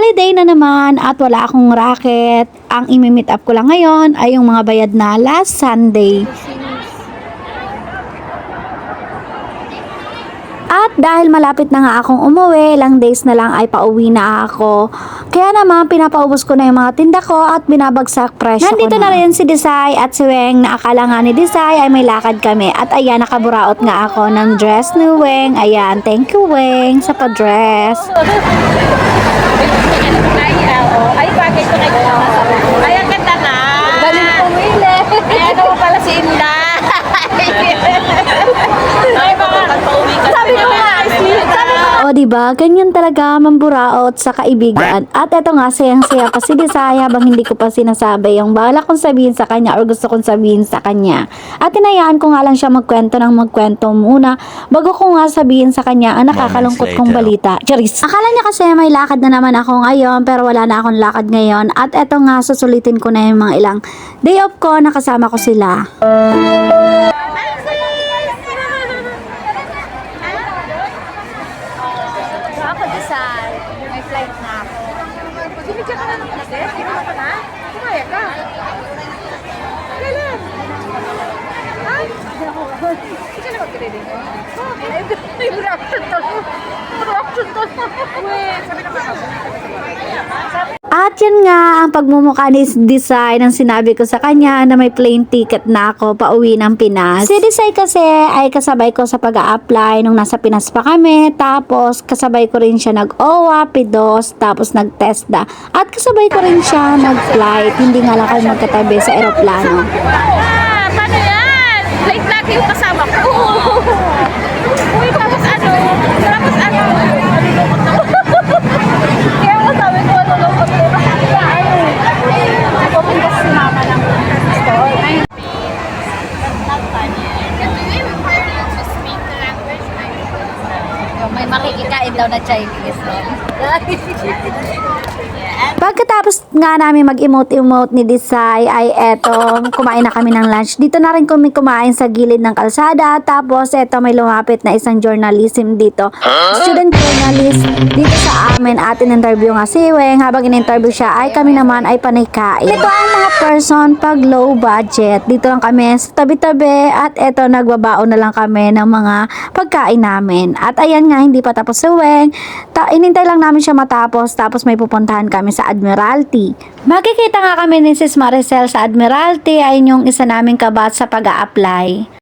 Holiday na naman at wala akong racket. Ang imi-meet up ko lang ngayon ay yung mga bayad na last Sunday. At dahil malapit na nga akong umuwi, ilang days na lang ay pauwi na ako. Kaya naman, pinapaubos ko na yung mga tinda ko at binabagsak presyo ko na. Nandito na rin si Desai at si Weng na akala nga ni Desai ay may lakad kami. At ayan, nakaburaot nga ako ng dress ni Weng. Ayan, thank you Weng sa pa-dress. Ay, bagay ko na ito. Ay, ang ganda na. Galing pumili. Ay, ano pala si Inda. Ay, baka pauwi ka. Sabi ko nga, O diba, ganyan talaga mamburaot sa kaibigan. At eto nga, sayang-saya pa si Desai habang hindi ko pa sinasabi yung bala kong sabihin sa kanya or gusto kong sabihin sa kanya. At tinayaan ko nga lang siya magkwento muna bago ko nga sabihin sa kanya ang nakakalungkot kong balita. Charis! Akala niya kasi may lakad na naman ako ngayon pero wala na akong lakad ngayon. At eto nga, susulitin ko na yung mga ilang day off ko na kasama ko sila. ako Desai. May flight na ako. Sinigyan ka na ng kasi? Sinigyan ka na? Kumaya ka. Kailan? Ay? Hindi na mag-reading mo? Ay, reaction to. Reaction to. Wait, sabi na ba? At yan nga ang pagmumukha ni Desai nang sinabi ko sa kanya na may plane ticket na ako pauwi ng Pinas. Si Desai kasi ay kasabay ko sa pag-a-apply nung nasa Pinas pa kami. Tapos kasabay ko rin siya nag-OWA, PIDOS, tapos nag-TESDA. At kasabay ko rin siya nag-flight. Hindi nga lang kami magkatabi sa eroplano. Paano yan? Flight lagi yung kasama ko. Uy, tapos ano? Kaya mo sabi ko, ano lang pag pupunta si mama ng store. May makikikain daw na Chinese. Pagkatapos nga namin mag-emote-emote ni Desai ay eto, kumain na kami ng lunch. Dito na rin kami kumain sa gilid ng kalsada. Tapos eto may lumapit na isang journalism dito. Student journalist dito sa amin at in-interview nga si Weng. Habang in-interview siya ay kami naman ay panay kain. Ito ang mga person pag low budget. Dito lang kami sa tabi-tabi at eto nagbabaon na lang kami ng mga pagkain namin. At ayan nga, hindi pa tapos si Weng. Inintay lang namin siya matapos tapos may pupuntahan kami sa Admiralty. Magkikita nga kami ni Sis Maricel sa Admiralty ay yung isa naming kabat sa pag-a-apply.